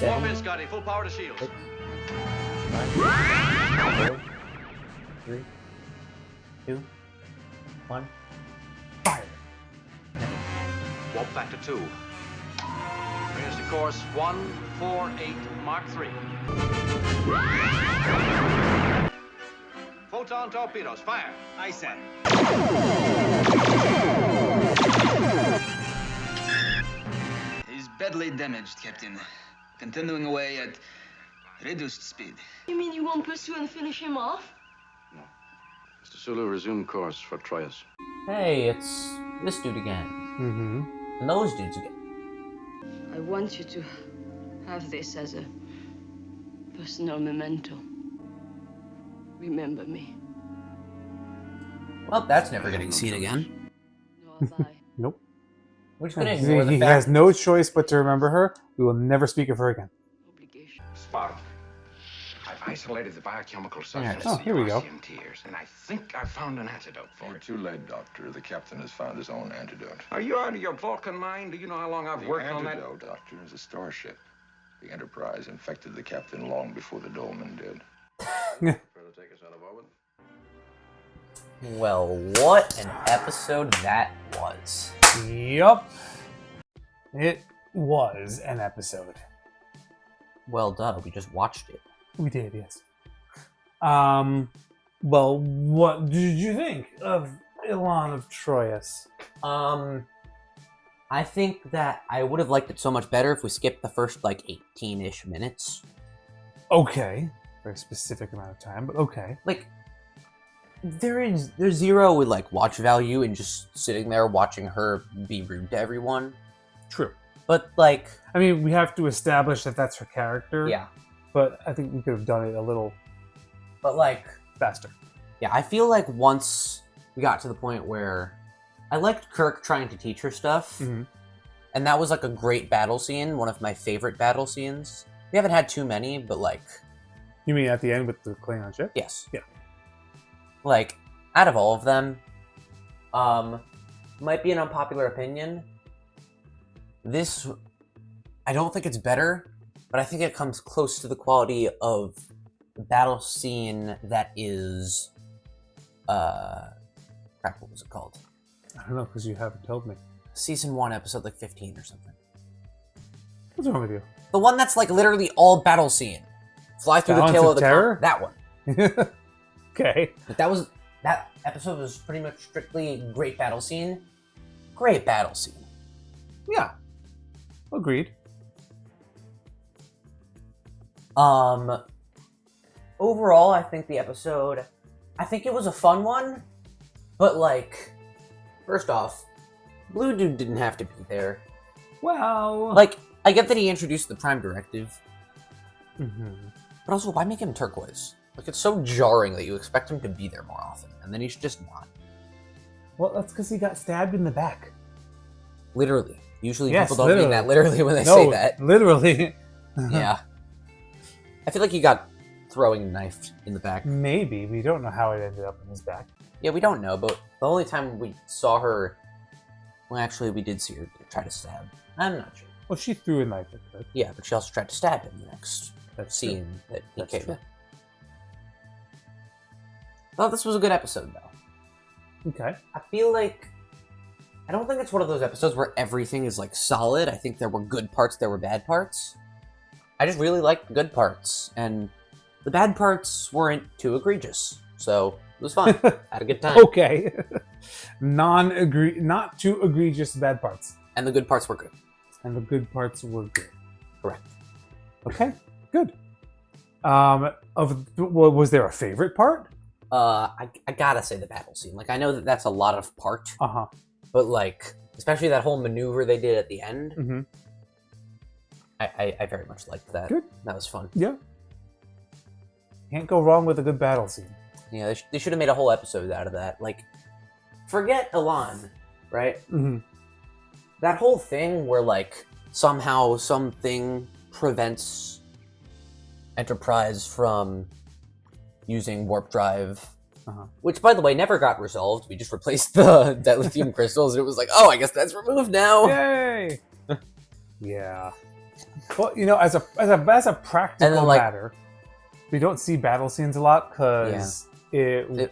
[SPEAKER 3] Warp in, Scotty. Full power to shields.
[SPEAKER 1] 6, 5, 4, 3, 2, 1. Fire!
[SPEAKER 3] Warp factor 2. Bring us to course 148 Mark 3. Photon torpedoes, fire.
[SPEAKER 8] Aye, sir.
[SPEAKER 4] He's badly damaged, Captain. Continuing away at reduced speed.
[SPEAKER 6] You mean you won't pursue and finish him off?
[SPEAKER 3] Mr. Sulu, resume course for Troyius.
[SPEAKER 1] Hey, it's this dude again.
[SPEAKER 2] Mm-hmm.
[SPEAKER 1] And those dudes again.
[SPEAKER 6] I want you to have this as a personal memento. Remember me.
[SPEAKER 1] Well, that's never getting seen again.
[SPEAKER 6] Nor have I.
[SPEAKER 2] Nope.
[SPEAKER 1] We're just gonna ignore the
[SPEAKER 2] He
[SPEAKER 1] fact.
[SPEAKER 2] has no choice but to remember her. We will never speak of her again.
[SPEAKER 6] Obligation.
[SPEAKER 7] Spark, I've isolated the biochemical
[SPEAKER 1] There it
[SPEAKER 7] substance
[SPEAKER 1] is.
[SPEAKER 2] Oh, here we go.
[SPEAKER 7] of the tears, and I think I found an antidote for it. Too late, Doctor. The captain has found his own antidote.
[SPEAKER 3] Are you out of your Vulcan mind? Do you know how long I've
[SPEAKER 7] The
[SPEAKER 3] worked on that?
[SPEAKER 7] antidote, Doctor, is a starship. The Enterprise infected the captain long before the Dolman did.
[SPEAKER 3] Prepare to take us out of orbit?
[SPEAKER 1] Well, what an episode that was.
[SPEAKER 2] Yup. It was an episode.
[SPEAKER 1] Well, duh, we just watched it.
[SPEAKER 2] We did, yes. Well, what did you think of Elaan of Troyius?
[SPEAKER 1] I think that I would have liked it so much better if we skipped the first, 18-ish minutes.
[SPEAKER 2] Okay. Very specific amount of time, but okay.
[SPEAKER 1] There's zero with, watch value in just sitting there watching her be rude to everyone.
[SPEAKER 2] True.
[SPEAKER 1] But,
[SPEAKER 2] I mean, we have to establish that that's her character.
[SPEAKER 1] yeah.
[SPEAKER 2] But I think we could have done it a little
[SPEAKER 1] But,
[SPEAKER 2] faster.
[SPEAKER 1] yeah, I feel like once we got to the point where I liked Kirk trying to teach her stuff,
[SPEAKER 2] Mm-hmm.
[SPEAKER 1] and that was, a great battle scene, one of my favorite battle scenes. We haven't had too many, but,
[SPEAKER 2] You mean at the end with the Klingon ship?
[SPEAKER 1] yes.
[SPEAKER 2] Yeah.
[SPEAKER 1] Out of all of them, might be an unpopular opinion. This, I don't think it's better, but I think it comes close to the quality of the battle scene that is, crap, what was it called?
[SPEAKER 2] I don't know, because you haven't told me.
[SPEAKER 1] Season 1, episode 15 or something.
[SPEAKER 2] What's wrong with you?
[SPEAKER 1] The one that's literally all battle scene. Fly through
[SPEAKER 2] Balance
[SPEAKER 1] the tail
[SPEAKER 2] of
[SPEAKER 1] of the
[SPEAKER 2] Terror?
[SPEAKER 1] That one.
[SPEAKER 2] Okay.
[SPEAKER 1] But that episode was pretty much strictly great battle scene. Great battle scene.
[SPEAKER 2] Yeah. Agreed.
[SPEAKER 1] Overall, I think the episode, I think it was a fun one, but first off, Blue Dude didn't have to be there.
[SPEAKER 2] Well...
[SPEAKER 1] I get that he introduced the Prime Directive,
[SPEAKER 2] Mhm.
[SPEAKER 1] but also, why make him turquoise? It's so jarring that you expect him to be there more often, and then he's just not.
[SPEAKER 2] Well, that's because he got stabbed in the back.
[SPEAKER 1] Literally. Usually
[SPEAKER 2] Yes,
[SPEAKER 1] people don't mean that literally when they
[SPEAKER 2] No,
[SPEAKER 1] say that.
[SPEAKER 2] literally.
[SPEAKER 1] Yeah. I feel like he got throwing a knife in the back.
[SPEAKER 2] Maybe. We don't know how it ended up in his back.
[SPEAKER 1] Yeah, we don't know, but the only time we saw her... Well, actually, we did see her try to stab. I'm not sure.
[SPEAKER 2] Well, she threw a knife at her.
[SPEAKER 1] Yeah, but she also tried to stab him the next
[SPEAKER 2] That's
[SPEAKER 1] scene
[SPEAKER 2] true.
[SPEAKER 1] that he
[SPEAKER 2] That's
[SPEAKER 1] came
[SPEAKER 2] true.
[SPEAKER 1] in. Well, this was a good episode, though.
[SPEAKER 2] Okay.
[SPEAKER 1] I feel like... I don't think it's one of those episodes where everything is, solid. I think there were good parts, there were bad parts. I just really liked the good parts, and the bad parts weren't too egregious. So, it was fun. Had a good time.
[SPEAKER 2] Okay. Not too egregious bad parts.
[SPEAKER 1] And the good parts were good.
[SPEAKER 2] And the good parts were good.
[SPEAKER 1] Correct.
[SPEAKER 2] Okay, good. Was there a favorite part?
[SPEAKER 1] I gotta say the battle scene. Like, I know that that's a lot of part.
[SPEAKER 2] Uh-huh.
[SPEAKER 1] But, like, especially that whole maneuver they did at the end.
[SPEAKER 2] Mm-hmm.
[SPEAKER 1] I very much liked that.
[SPEAKER 2] Good.
[SPEAKER 1] That was fun.
[SPEAKER 2] Yeah. Can't go wrong with a good battle scene.
[SPEAKER 1] Yeah, they should have made a whole episode out of that. Like, forget Elaan, right?
[SPEAKER 2] Mm-hmm.
[SPEAKER 1] That whole thing where, like, somehow something prevents Enterprise from using warp drive, which, by the way, never got resolved. We just replaced the dilithium crystals, and it was like, oh, I guess that's removed now.
[SPEAKER 2] Yay! Yeah. Well, you know, as a practical matter, we don't see battle scenes a lot because the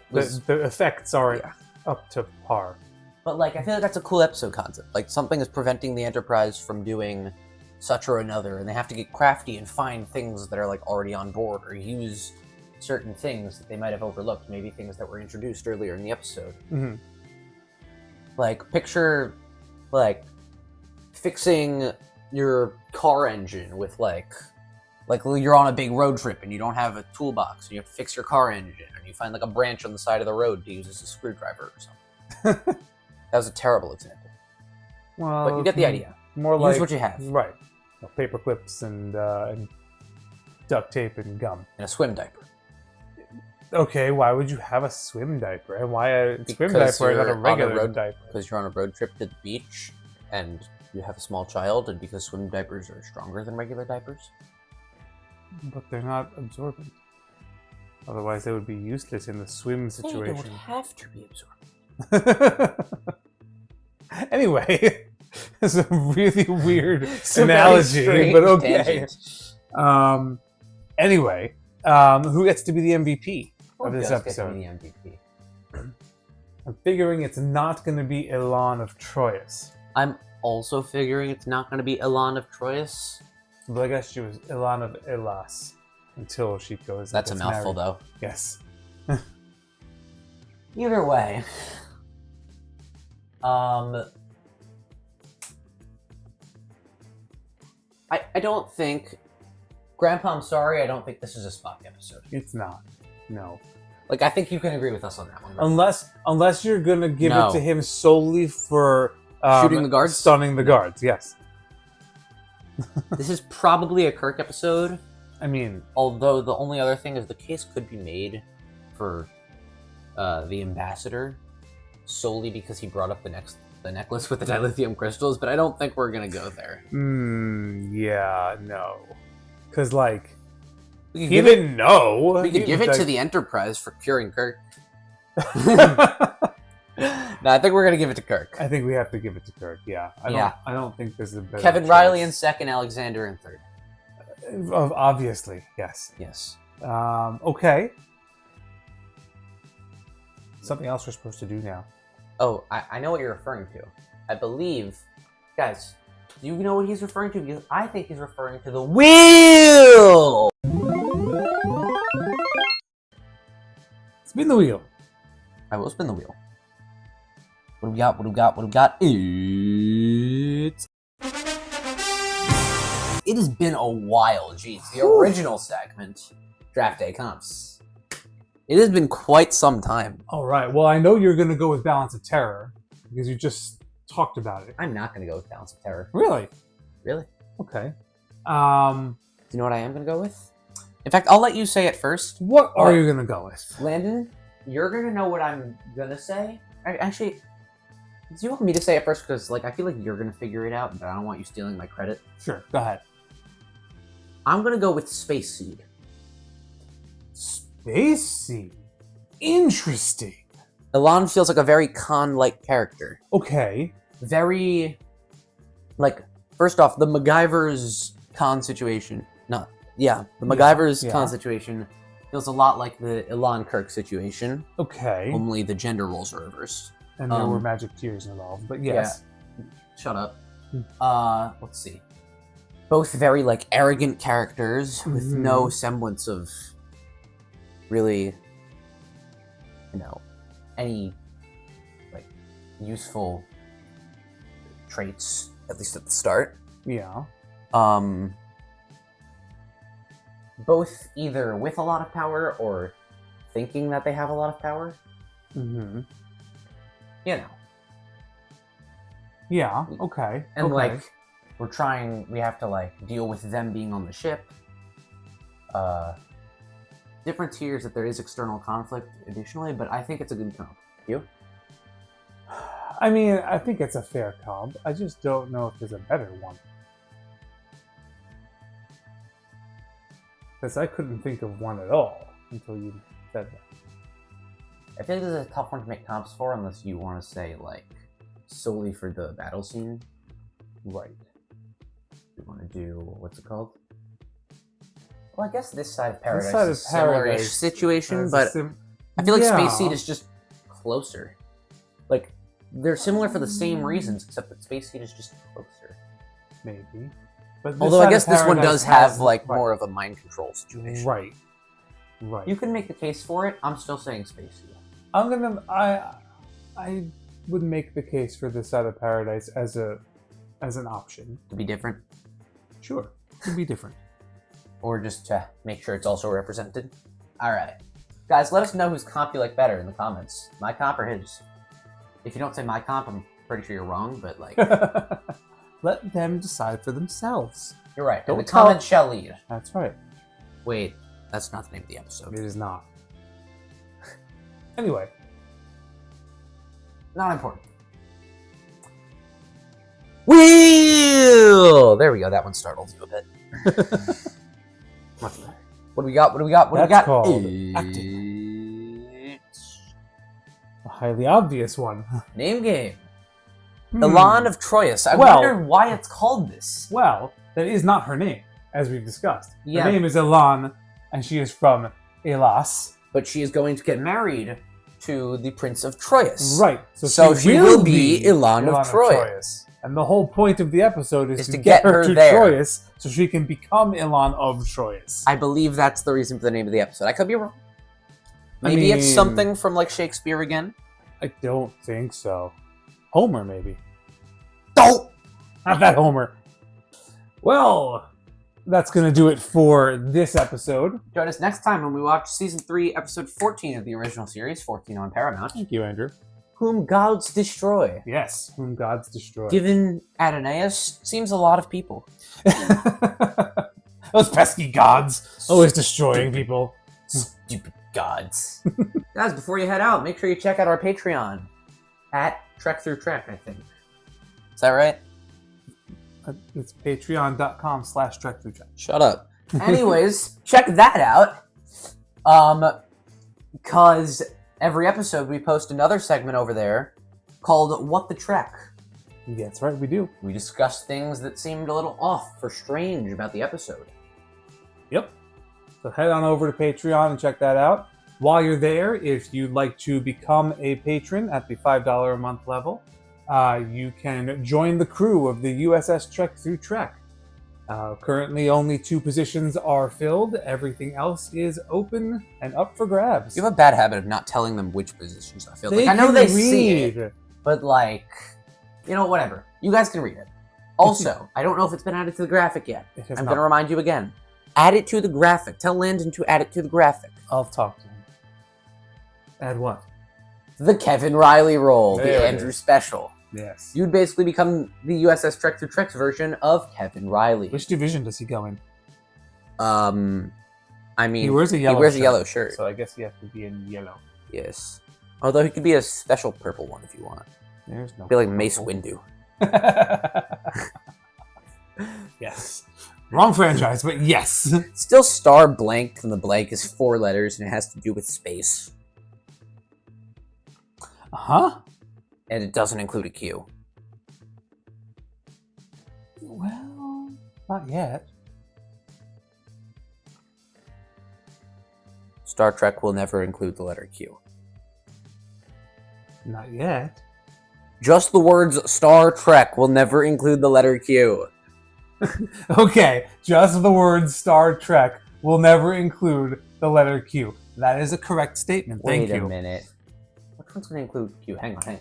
[SPEAKER 2] effects aren't up to par.
[SPEAKER 1] But, like, I feel like that's a cool episode concept. Like, something is preventing the Enterprise from doing such or another, and they have to get crafty and find things that are, like, already on board, or use certain things that they might have overlooked, maybe things that were introduced earlier in the episode.
[SPEAKER 2] Mm-hmm.
[SPEAKER 1] Like, picture, like, fixing your car engine with, like you're on a big road trip and you don't have a toolbox, and you have to fix your car engine, and you find, like, a branch on the side of the road to use as a screwdriver or something. That was a terrible example.
[SPEAKER 2] Well,
[SPEAKER 1] but you get the idea.
[SPEAKER 2] More
[SPEAKER 1] Use what you have.
[SPEAKER 2] Right. Paper clips and duct tape and gum.
[SPEAKER 1] And a swim diaper.
[SPEAKER 2] Okay, why would you have a swim diaper? And why a swim diaper and not a regular diaper?
[SPEAKER 1] Because you're on a road trip to the beach and you have a small child, and because swim diapers are stronger than regular diapers.
[SPEAKER 2] But they're not absorbent. Otherwise, they would be useless in the swim situation.
[SPEAKER 1] They don't have to be absorbent.
[SPEAKER 2] Anyway, it's a really weird analogy, but okay. Anyway, who gets to be the MVP of this episode?
[SPEAKER 1] Get to be the MVP?
[SPEAKER 2] I'm figuring it's not going to be Elaan of Troyius.
[SPEAKER 1] I'm also figuring it's not going to be Elaan of Troyius.
[SPEAKER 2] But I guess she was Elaan of Elas until she goes.
[SPEAKER 1] That's a mouthful, though.
[SPEAKER 2] Yes.
[SPEAKER 1] Either way. I don't think... Grandpa, I'm sorry, I don't think this is a Spock episode.
[SPEAKER 2] It's not. No.
[SPEAKER 1] Like, I think you can agree with us on that one.
[SPEAKER 2] Right? Unless you're going to give it to him solely for...
[SPEAKER 1] shooting the guards?
[SPEAKER 2] Stunning the guards, yes.
[SPEAKER 1] This is probably a Kirk episode.
[SPEAKER 2] I mean...
[SPEAKER 1] Although the only other thing is the case could be made for the ambassador solely because he brought up the necklace with the dilithium crystals, but I don't think we're going to go there.
[SPEAKER 2] Yeah, no. Because, like, he didn't know.
[SPEAKER 1] We could give it to the Enterprise for curing Kirk. No, I think we're gonna give it to Kirk.
[SPEAKER 2] I think we have to give it to Kirk. Yeah. I don't think there's a better
[SPEAKER 1] Kevin
[SPEAKER 2] choice.
[SPEAKER 1] Riley in second, Alexander in third.
[SPEAKER 2] Obviously, yes.
[SPEAKER 1] Yes.
[SPEAKER 2] Okay. Something else we're supposed to do now.
[SPEAKER 1] Oh, I know what you're referring to. I believe, guys. Do you know what he's referring to? Because I think he's referring to the wheel.
[SPEAKER 2] Spin the wheel.
[SPEAKER 1] I will spin the wheel. What do we got? What do we got? What do we got? It has been a while. Jeez, the original segment, Draft Day Comps. It has been quite some time.
[SPEAKER 2] All right. Well, I know you're going to go with Balance of Terror because you just talked about it.
[SPEAKER 1] I'm not going to go with Balance of Terror.
[SPEAKER 2] Really?
[SPEAKER 1] Really?
[SPEAKER 2] Okay.
[SPEAKER 1] Do you know what I am going to go with? In fact, I'll let you say it first.
[SPEAKER 2] What are you going to go with?
[SPEAKER 1] Landon, you're going to know what I'm going to say. Actually, do you want me to say it first? Because, like, I feel like you're going to figure it out, but I don't want you stealing my credit.
[SPEAKER 2] Sure. Go ahead.
[SPEAKER 1] I'm going to go with Space Seed.
[SPEAKER 2] Space Seed? Interesting.
[SPEAKER 1] Elaan feels like a very Khan-like character.
[SPEAKER 2] Okay.
[SPEAKER 1] Very, like, first off, the MacGyver's Khan situation. The MacGyver's Khan situation feels a lot like the Elaan Kirk situation.
[SPEAKER 2] Okay.
[SPEAKER 1] Only the gender roles are reversed.
[SPEAKER 2] And there were magic tears involved, but yes.
[SPEAKER 1] Yeah. Shut up. Let's see. Both very, like, arrogant characters with no semblance of really, any, like, useful traits, at least at the start.
[SPEAKER 2] Yeah.
[SPEAKER 1] both either with a lot of power or thinking that they have a lot of power.
[SPEAKER 2] Mm-hmm.
[SPEAKER 1] You know.
[SPEAKER 2] Yeah, okay.
[SPEAKER 1] And,
[SPEAKER 2] okay.
[SPEAKER 1] like, we have to, like, deal with them being on the ship. Difference here is that there is external conflict additionally, but I think it's a good comp. You?
[SPEAKER 2] I mean, I think it's a fair comp. I just don't know if there's a better one. Because I couldn't think of one at all until you said that.
[SPEAKER 1] I feel like this is a tough one to make comps for unless you want to say, like, solely for the battle scene.
[SPEAKER 2] Right.
[SPEAKER 1] You want to do, what's it called? Well, I guess this side of Paradise
[SPEAKER 2] Side
[SPEAKER 1] is
[SPEAKER 2] of
[SPEAKER 1] a similar-ish
[SPEAKER 2] Paradise
[SPEAKER 1] situation,
[SPEAKER 2] has a
[SPEAKER 1] but I feel like
[SPEAKER 2] Yeah.
[SPEAKER 1] Space Seed is just closer. Like, they're similar for the same reasons, except that Space Seed is just closer.
[SPEAKER 2] Maybe. But this
[SPEAKER 1] Although I
[SPEAKER 2] side
[SPEAKER 1] guess
[SPEAKER 2] of
[SPEAKER 1] this one
[SPEAKER 2] Paradise
[SPEAKER 1] does have,
[SPEAKER 2] has-
[SPEAKER 1] like,
[SPEAKER 2] right.
[SPEAKER 1] more of a mind control situation.
[SPEAKER 2] Right. Right.
[SPEAKER 1] You can make the case for it. I'm still saying Space Seed.
[SPEAKER 2] I would make the case for this side of Paradise as an option.
[SPEAKER 1] To be different?
[SPEAKER 2] Sure. To be different.
[SPEAKER 1] Or just to make sure it's also represented? Alright. Guys, let us know whose comp you like better in the comments. My comp or his? If you don't say my comp, I'm pretty sure you're wrong, but, like...
[SPEAKER 2] Let them decide for themselves.
[SPEAKER 1] You're right.
[SPEAKER 2] Don't
[SPEAKER 1] The comments shall lead.
[SPEAKER 2] That's right.
[SPEAKER 1] Wait, that's not the name of the episode.
[SPEAKER 2] It is not. Anyway.
[SPEAKER 1] Not important. Wheel! There we go. That one startled you a bit. Much better. What do we got? What do we got? What do we got?
[SPEAKER 2] That's called acting. A highly obvious one.
[SPEAKER 1] Name game. Elaan of Troyius. I
[SPEAKER 2] Well-
[SPEAKER 1] wonder why it's called this.
[SPEAKER 2] Well, that is not her name, as we've discussed.
[SPEAKER 1] Yeah.
[SPEAKER 2] Her name is Elaan, and she is from Elas.
[SPEAKER 1] But she is going to get married to the Prince of Troyius.
[SPEAKER 2] Right.
[SPEAKER 1] So she will be Elaan of Troyius.
[SPEAKER 2] And the whole point of the episode is to
[SPEAKER 1] get
[SPEAKER 2] get her
[SPEAKER 1] her
[SPEAKER 2] to
[SPEAKER 1] there.
[SPEAKER 2] Troyius so she can become Elaan of Troyius.
[SPEAKER 1] I believe that's the reason for the name of the episode. I could be wrong. Maybe it's
[SPEAKER 2] mean-
[SPEAKER 1] something from, like, Shakespeare again.
[SPEAKER 2] I don't think so. Homer, maybe.
[SPEAKER 1] Don't!
[SPEAKER 2] Not that Homer. Well, that's going to do it for this episode.
[SPEAKER 1] Join us next time when we watch Season 3, Episode 14 of the original series, 14 on Paramount.
[SPEAKER 2] Thank you, Andrew.
[SPEAKER 1] Whom Gods Destroy.
[SPEAKER 2] Yes, whom gods destroy.
[SPEAKER 1] Given Adonais, seems a lot of people.
[SPEAKER 2] Those pesky gods, always destroying people.
[SPEAKER 1] Stupid gods. Guys, before you head out, make sure you check out our Patreon. At Trek Through Trek, I think. Is that right?
[SPEAKER 2] It's patreon.com/trekthroughtrek.
[SPEAKER 1] Shut up. Anyways, check that out. Because every episode we post another segment over there called What the Trek.
[SPEAKER 2] That's right, we do.
[SPEAKER 1] We discuss things that seemed a little off or strange about the episode.
[SPEAKER 2] Yep. So head on over to Patreon and check that out. While you're there, if you'd like to become a patron at the $5 a month level, you can join the crew of the USS Trek Through Trek. Currently, only 2 positions are filled. Everything else is open and up for grabs.
[SPEAKER 1] You have a bad habit of not telling them which positions I feel.
[SPEAKER 2] They
[SPEAKER 1] Like, I know
[SPEAKER 2] can
[SPEAKER 1] they see
[SPEAKER 2] read.
[SPEAKER 1] it, but, like, you know, whatever. You guys can read it. Also, I don't know if it's been added to the graphic yet.
[SPEAKER 2] It has
[SPEAKER 1] I'm
[SPEAKER 2] not.
[SPEAKER 1] going to remind you again. Add it to the graphic. Tell Landon to add it to the graphic.
[SPEAKER 2] I'll talk to him. Add what?
[SPEAKER 1] The Kevin Riley role,
[SPEAKER 2] There
[SPEAKER 1] the
[SPEAKER 2] it
[SPEAKER 1] Andrew
[SPEAKER 2] is.
[SPEAKER 1] special.
[SPEAKER 2] Yes.
[SPEAKER 1] You'd basically become the USS Trek Through Trek's version of Kevin Riley.
[SPEAKER 2] Which division does he go in?
[SPEAKER 1] I mean,
[SPEAKER 2] He wears a yellow
[SPEAKER 1] a
[SPEAKER 2] shirt,
[SPEAKER 1] yellow shirt.
[SPEAKER 2] So I guess he has to be in yellow.
[SPEAKER 1] Yes. Although he could be a special purple one if you want.
[SPEAKER 2] There's no.
[SPEAKER 1] I feel like Mace
[SPEAKER 2] purple.
[SPEAKER 1] Windu.
[SPEAKER 2] Yes. Wrong franchise, but yes.
[SPEAKER 1] Still star blank, and the blank is 4 letters, and it has to do with space.
[SPEAKER 2] Huh?
[SPEAKER 1] And it doesn't include a Q.
[SPEAKER 2] Well, not yet.
[SPEAKER 1] Star Trek will never include the letter Q.
[SPEAKER 2] Not yet.
[SPEAKER 1] Just the words Star Trek will never include the letter Q.
[SPEAKER 2] Okay, just the word Star Trek will never include the letter Q. That is a correct statement. Thank
[SPEAKER 1] Wait
[SPEAKER 2] you.
[SPEAKER 1] a minute. Which one's going to include Q? Hang on.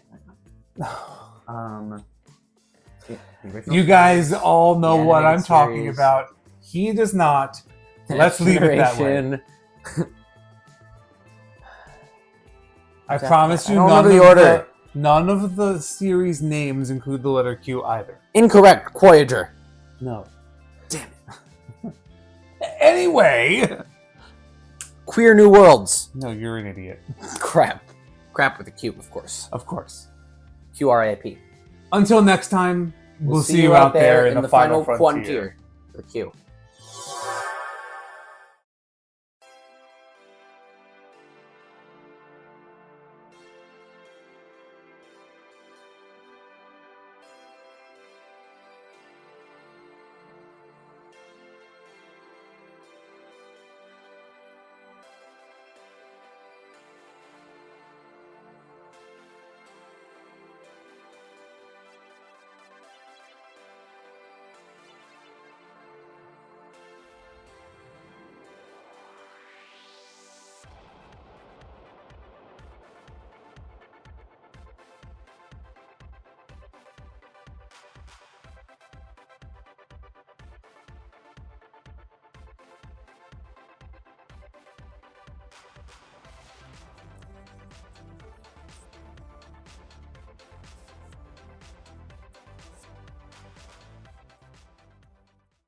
[SPEAKER 2] You guys all know
[SPEAKER 1] The
[SPEAKER 2] what I'm
[SPEAKER 1] animated
[SPEAKER 2] talking
[SPEAKER 1] series.
[SPEAKER 2] about. He does not. Let's leave it that way.
[SPEAKER 1] Generation.
[SPEAKER 2] I promise you,
[SPEAKER 1] I don't remember the order.
[SPEAKER 2] none of the series names include the letter Q either.
[SPEAKER 1] Incorrect. Voyager.
[SPEAKER 2] No.
[SPEAKER 1] Damn
[SPEAKER 2] it. Anyway.
[SPEAKER 1] Queer New Worlds.
[SPEAKER 2] No, you're an idiot.
[SPEAKER 1] Crap. Crap with a Q, of course.
[SPEAKER 2] Of course.
[SPEAKER 1] QRAP.
[SPEAKER 2] Until next time, we'll see you out there in the final frontier.
[SPEAKER 1] The Q.